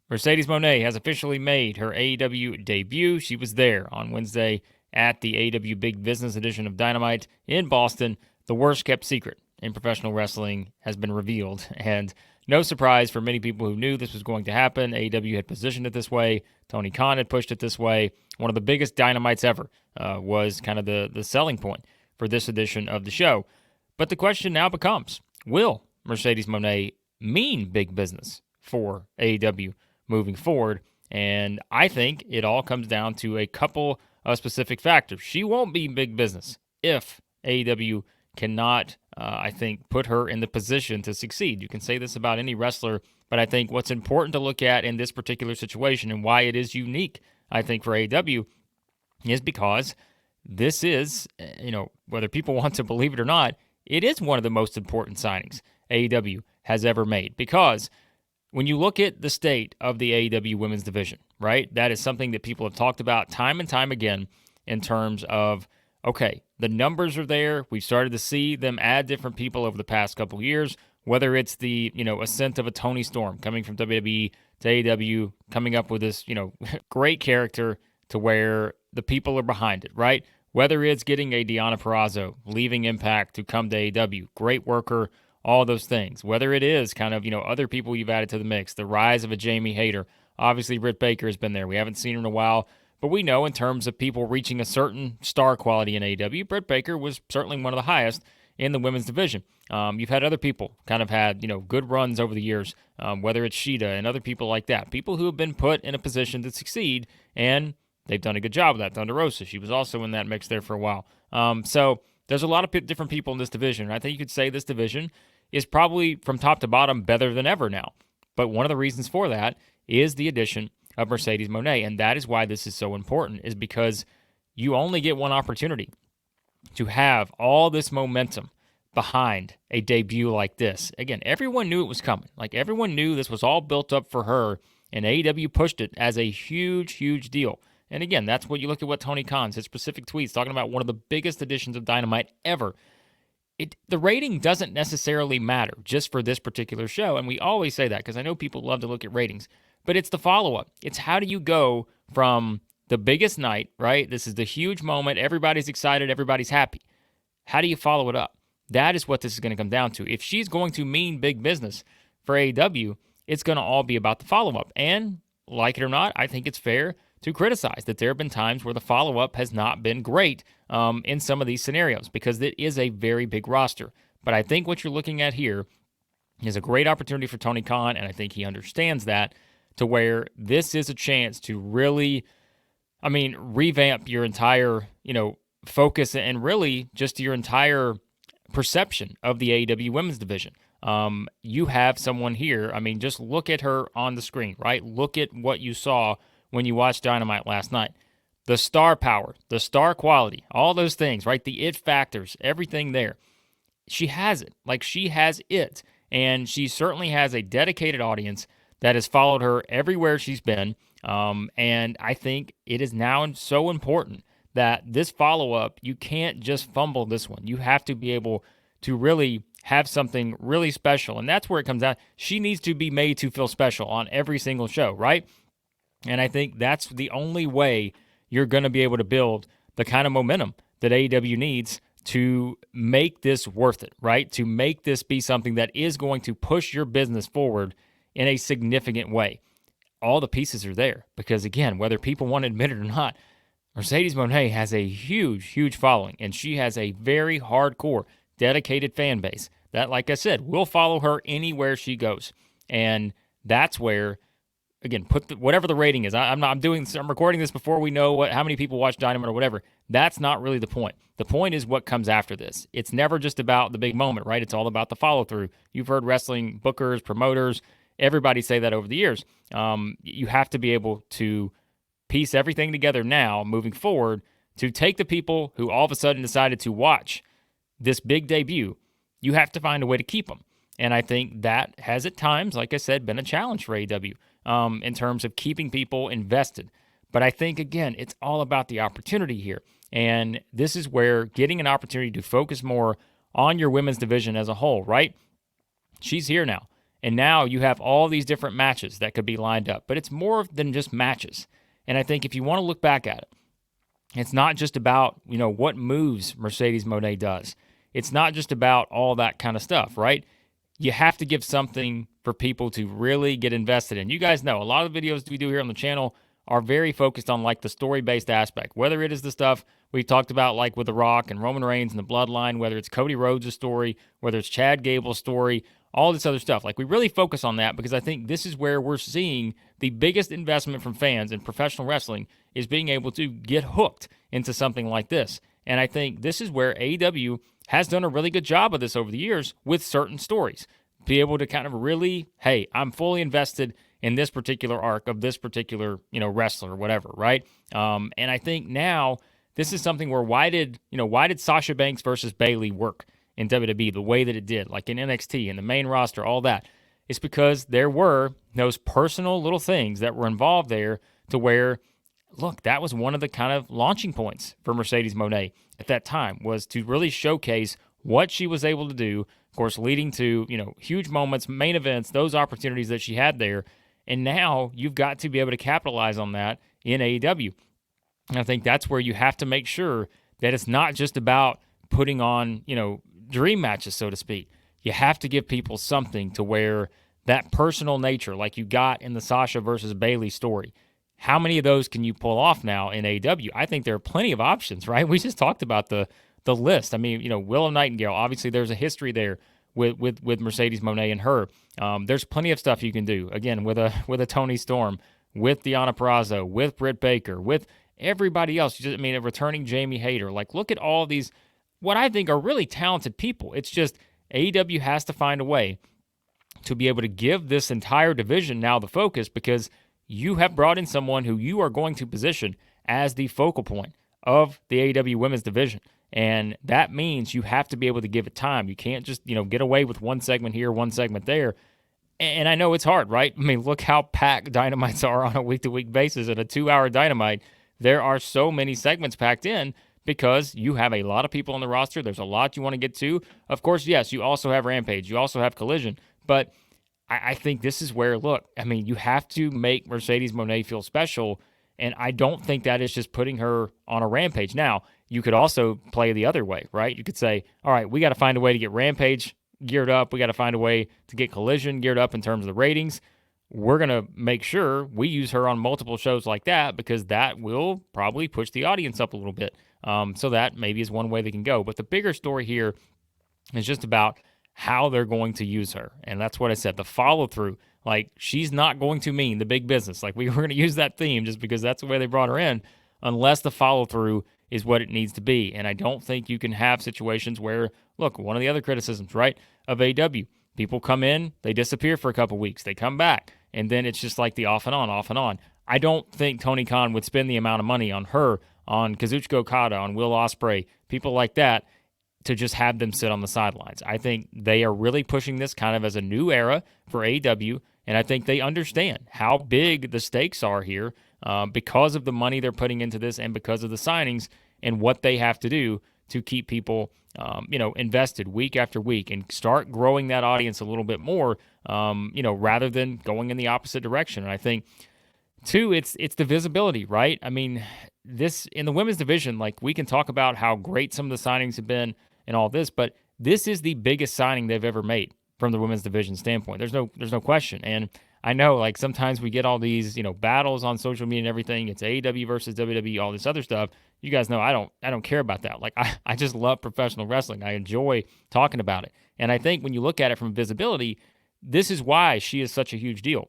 Mercedes Moné has officially made her AEW debut. She was there on Wednesday at the AEW Big Business edition of Dynamite in Boston. The worst kept secret in professional wrestling has been revealed. And no surprise for many people who knew this was going to happen. AEW had positioned it this way. Tony Khan had pushed it this way. One of the biggest Dynamites ever was kind of the selling point for this edition of the show. But the question now becomes, will Mercedes Moné mean big business for AEW moving forward? And I think it all comes down to a couple of specific factors. She won't be big business if AEW cannot, I think, put her in the position to succeed. You can say this about any wrestler, but I think what's important to look at in this particular situation and why it is unique, I think, for AEW is because this is, whether people want to believe it or not, it is one of the most important signings AEW has ever made. Because when you look at the state of the AEW women's division, right, that is something that people have talked about time and time again in terms of, okay, the numbers are there. We've started to see them add different people over the past couple of years, whether it's the, ascent of a Toni Storm coming from WWE to AEW, coming up with this, great character to where the people are behind it, right? Whether it's getting a Deonna Purrazzo leaving Impact to come to AEW, great worker, all those things. Whether it is kind of, other people you've added to the mix, the rise of a Jamie Hayter. Obviously, Britt Baker has been there. We haven't seen her in a while, but we know in terms of people reaching a certain star quality in AEW, Britt Baker was certainly one of the highest in the women's division. You've had other people kind of had, good runs over the years, whether it's Sheeta and other people like that. People who have been put in a position to succeed, and they've done a good job of that. Thunder Rosa, she was also in that mix there for a while. So there's a lot of different people in this division. I think you could say this division is probably from top to bottom better than ever now. But one of the reasons for that is the addition of Mercedes Moné, and that is why this is so important, is because you only get one opportunity to have all this momentum behind a debut like this. Again, everyone knew it was coming. Like, everyone knew this was all built up for her, and AEW pushed it as a huge, huge deal. And again, that's what you look at what Tony Khan, his specific tweets, talking about one of the biggest editions of Dynamite ever. The rating doesn't necessarily matter just for this particular show, and we always say that because I know people love to look at ratings, but it's the follow-up. It's how do you go from the biggest night, right? This is the huge moment. Everybody's excited. Everybody's happy. How do you follow it up? That is what this is going to come down to. If she's going to mean big business for AEW, it's going to all be about the follow-up. And like it or not, I think it's fair to criticize that there have been times where the follow-up has not been great in some of these scenarios because it is a very big roster. But I think what you're looking at here is a great opportunity for Tony Khan, and I think he understands that, to where this is a chance to really, revamp your entire, focus and really just your entire perception of the AEW women's division. You have someone here. Just look at her on the screen, right? Look at what you saw when you watched Dynamite last night. The star power, the star quality, all those things, right? The it factors, everything there. She has it. Like, she has it. And she certainly has a dedicated audience that has followed her everywhere she's been. And I think it is now so important that this follow-up, you can't just fumble this one. You have to be able to really have something really special. And that's where it comes out. She needs to be made to feel special on every single show, right? And I think that's the only way you're going to be able to build the kind of momentum that AEW needs to make this worth it, right? To make this be something that is going to push your business forward in a significant way. All the pieces are there because, again, whether people want to admit it or not, Mercedes Moné has a huge, huge following, and she has a very hardcore, dedicated fan base that, like I said, will follow her anywhere she goes. And that's where, again, whatever the rating is. I'm recording this before we know how many people watch Dynamite or whatever. That's not really the point. The point is what comes after this. It's never just about the big moment, right? It's all about the follow-through. You've heard wrestling bookers, promoters, everybody say that over the years. You have to be able to piece everything together now, moving forward, to take the people who all of a sudden decided to watch this big debut. You have to find a way to keep them. And I think that has at times, like I said, been a challenge for AEW in terms of keeping people invested. But I think, again, it's all about the opportunity here. And this is where getting an opportunity to focus more on your women's division as a whole, right? She's here now. And now you have all these different matches that could be lined up, but it's more than just matches. And I think if you want to look back at it, it's not just about, what moves Mercedes Moné does. It's not just about all that kind of stuff, right? You have to give something for people to really get invested in. You guys know a lot of the videos we do here on the channel are very focused on like the story-based aspect, whether it is the stuff we talked about like with The Rock and Roman Reigns and the Bloodline, whether it's Cody Rhodes' story, whether it's Chad Gable's story, all this other stuff. Like we really focus on that because I think this is where we're seeing the biggest investment from fans in professional wrestling is being able to get hooked into something like this. And I think this is where AEW has done a really good job of this over the years with certain stories. Be able to kind of really, hey, I'm fully invested in this particular arc of this particular, wrestler or whatever, right? And I think now this is something where why did Sasha Banks versus Bayley work in WWE the way that it did, like in NXT, in the main roster, all that? It's because there were those personal little things that were involved there to where, look, that was one of the kind of launching points for Mercedes Moné at that time, was to really showcase what she was able to do, of course, leading to, huge moments, main events, those opportunities that she had there. And now you've got to be able to capitalize on that in AEW. And I think that's where you have to make sure that it's not just about putting on, dream matches, so to speak. You have to give people something to where that personal nature, like you got in the Sasha versus Bayley story, how many of those can you pull off now in AEW? I think there are plenty of options, right? We just talked about the list. I mean, Willow Nightingale, obviously there's a history there with Mercedes Moné and her. There's plenty of stuff you can do, again, with a Toni Storm, with Deonna Purrazzo, with Britt Baker, with everybody else. A returning Jamie Hayter. Like, look at all these, what I think are really talented people. It's just AEW has to find a way to be able to give this entire division now the focus, because you have brought in someone who you are going to position as the focal point of the AEW women's division. And that means you have to be able to give it time. You can't just, get away with one segment here, one segment there. And I know it's hard, right? I mean, look how packed Dynamites are on a week-to-week basis. At a 2-hour Dynamite, there are so many segments packed in because you have a lot of people on the roster. There's a lot you want to get to. Of course, yes, you also have Rampage. You also have Collision. But I think this is where, look, you have to make Mercedes Moné feel special, and I don't think that is just putting her on a Rampage. Now, you could also play the other way, right? You could say, all right, we got to find a way to get Rampage geared up. We got to find a way to get Collision geared up in terms of the ratings. We're going to make sure we use her on multiple shows like that, because that will probably push the audience up a little bit. So that maybe is one way they can go. But the bigger story here is just about how they're going to use her. And that's what I said, the follow-through. Like, she's not going to mean the big business. Like, we were going to use that theme just because that's the way they brought her in, unless the follow-through is what it needs to be. And I don't think you can have situations where, look, one of the other criticisms, right, of AEW, people come in, they disappear for a couple weeks, they come back, and then it's just like the off and on, off and on. I don't think Tony Khan would spend the amount of money on her, on Kazuchika Okada, on Will Ospreay, people like that, to just have them sit on the sidelines. I think they are really pushing this kind of as a new era for AEW, and I think they understand how big the stakes are here because of the money they're putting into this and because of the signings and what they have to do to keep people, invested week after week and start growing that audience a little bit more, rather than going in the opposite direction. And I think, too, it's the visibility, right? I mean, this in the women's division, like, we can talk about how great some of the signings have been and all this, but this is the biggest signing they've ever made from the women's division standpoint. There's no question. And I know, like, sometimes we get all these, battles on social media and everything. It's AEW versus WWE, all this other stuff. You guys know I don't care about that. Like, I just love professional wrestling. I enjoy talking about it. And I think when you look at it from visibility, this is why she is such a huge deal.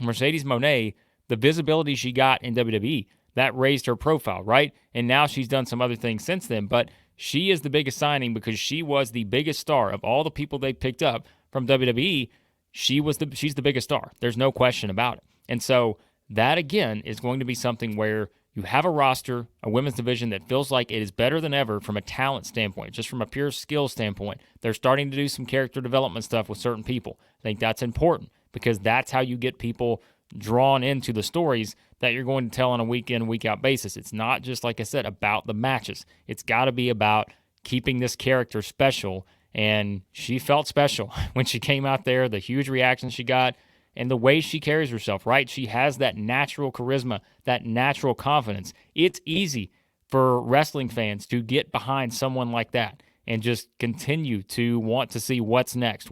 Mercedes Moné, the visibility she got in WWE, that raised her profile, right? And now she's done some other things since then, but she is the biggest signing because she was the biggest star of all the people they picked up from WWE. She's the biggest star. There's no question about it. And so that, again, is going to be something where you have a roster, a women's division that feels like it is better than ever from a talent standpoint, just from a pure skill standpoint. They're starting to do some character development stuff with certain people. I think that's important because that's how you get people drawn into the stories that you're going to tell on a week in, week out basis. It's not just, like I said, about the matches. It's got to be about keeping this character special and she felt special when she came out there, the huge reaction she got, and the way she carries herself, right? She has that natural charisma, that natural confidence. It's easy for wrestling fans to get behind someone like that and just continue to want to see what's next,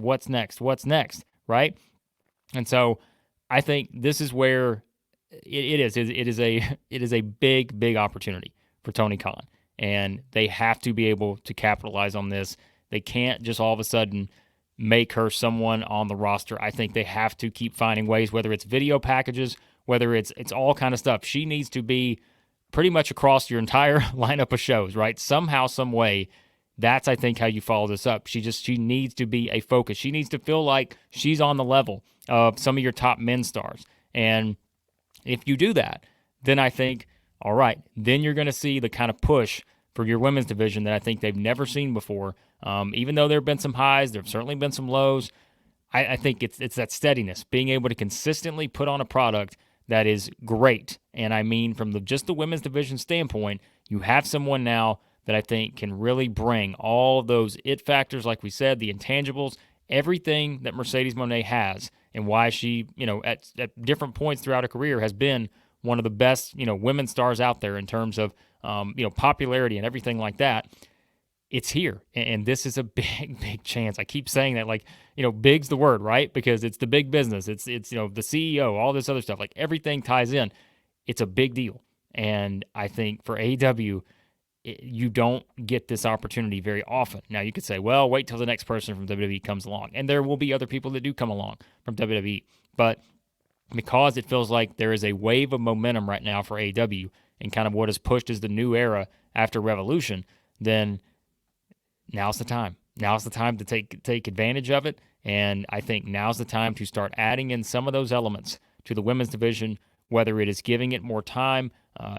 right? And so I think this is where it is. It is a big opportunity for Tony Khan, and they have to be able to capitalize on this. They can't just all of a sudden make her someone on the roster. I think they have to keep finding ways, whether it's video packages, whether it's all kind of stuff. She needs to be pretty much across your entire lineup of shows, right? Somehow, some way. That's, I think, how you follow this up. She needs to be a focus. She needs to feel like she's on the level of some of your top men stars. And if you do that, then I think, all right, then you're going to see the kind of push for your women's division that I think they've never seen before. Even though there have been some highs, there have certainly been some lows. I think it's that steadiness, being able to consistently put on a product that is great. And I mean, from just the women's division standpoint, you have someone now that I think can really bring all those it factors, like we said, the intangibles, everything that Mercedes Mone has, and why she, at different points throughout her career has been one of the best, women stars out there in terms of, popularity and everything like that. It's here, and this is a big chance. I keep saying that, like, big's the word, right? Because it's the big business. It's the CEO, all this other stuff. Like, everything ties in. It's a big deal, and I think for AEW, you don't get this opportunity very often. Now, you could say, well, wait till the next person from WWE comes along. And there will be other people that do come along from WWE. But because it feels like there is a wave of momentum right now for AEW and kind of what is pushed as the new era after Revolution, then now's the time. Now's the time to take advantage of it. And I think now's the time to start adding in some of those elements to the women's division, whether it is giving it more time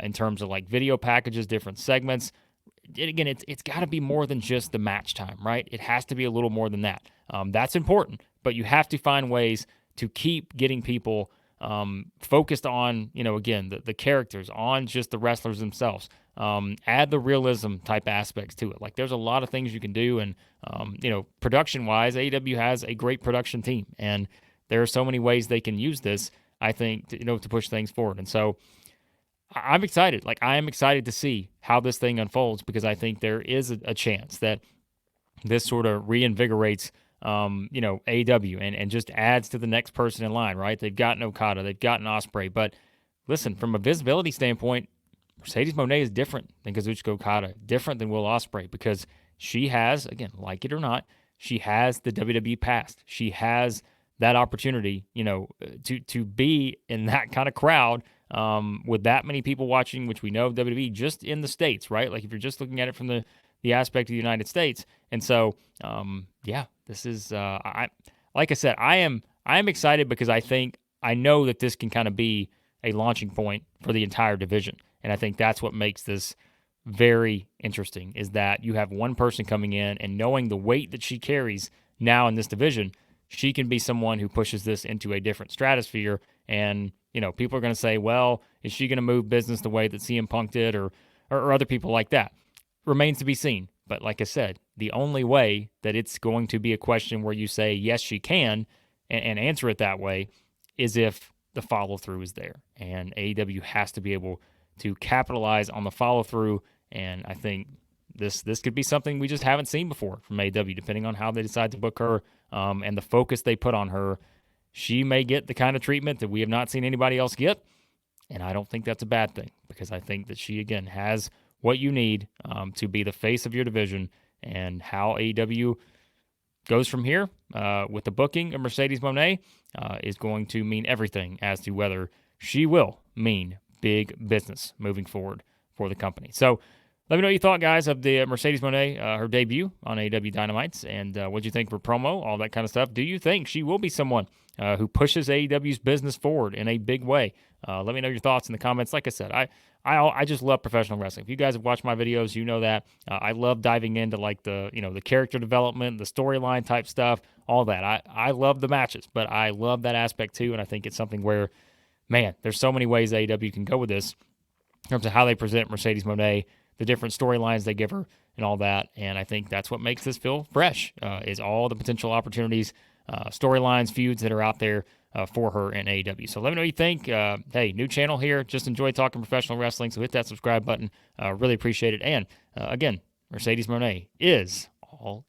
in terms of like video packages, different segments. Again, it's got to be more than just the match time, right? It has to be a little more than that. That's important, but you have to find ways to keep getting people focused on, again, the characters, on just the wrestlers themselves. Add the realism type aspects to it. Like, there's a lot of things you can do, and production-wise, AEW has a great production team, and there are so many ways they can use this, I think, to push things forward. And so I'm excited. Like, I am excited to see how this thing unfolds, because I think there is a chance that this sort of reinvigorates, AEW and just adds to the next person in line, right? They've gotten Okada, they've gotten Ospreay, but listen, from a visibility standpoint, Mercedes Mone is different than Kazuchika Okada, different than Will Ospreay, because she has, again, like it or not, she has the WWE past. She has that opportunity, to be in that kind of crowd with that many people watching, which we know of WWE just in the States, right? Like, if you're just looking at it from the aspect of the United States. And so, this is, like I said, I am excited, because I know that this can kind of be a launching point for the entire division. And I think that's what makes this very interesting, is that you have one person coming in, and knowing the weight that she carries now in this division, she can be someone who pushes this into a different stratosphere. And, people are going to say, well, is she going to move business the way that CM Punk did, or other people like that? Remains to be seen. But like I said, the only way that it's going to be a question where you say, yes, she can, and answer it that way, is if the follow-through is there. And AEW has to be able to capitalize on the follow-through, and I think this could be something we just haven't seen before from AEW, depending on how they decide to book her and the focus they put on her. She may get the kind of treatment that we have not seen anybody else get, and I don't think that's a bad thing, because I think that she, again, has what you need to be the face of your division. And how AEW goes from here with the booking of Mercedes Mone is going to mean everything as to whether she will mean big business moving forward for the company. So let me know what you thought, guys, of the Mercedes Mone, her debut on AEW Dynamite, and what you think for promo, all that kind of stuff. Do you think she will be someone who pushes AEW's business forward in a big way? Let me know your thoughts in the comments. Like I said, I just love professional wrestling. If you guys have watched my videos, you know that. I love diving into like the character development, the storyline type stuff, all that. I love the matches, but I love that aspect too, and I think it's something where, man, there's so many ways AEW can go with this in terms of how they present Mercedes Mone, the different storylines they give her, and all that. And I think that's what makes this feel fresh, is all the potential opportunities, storylines, feuds that are out there for her in AEW. So let me know what you think. Hey, new channel here. Just enjoy talking professional wrestling. So hit that subscribe button. Really appreciate it. And again, Mercedes Moné is all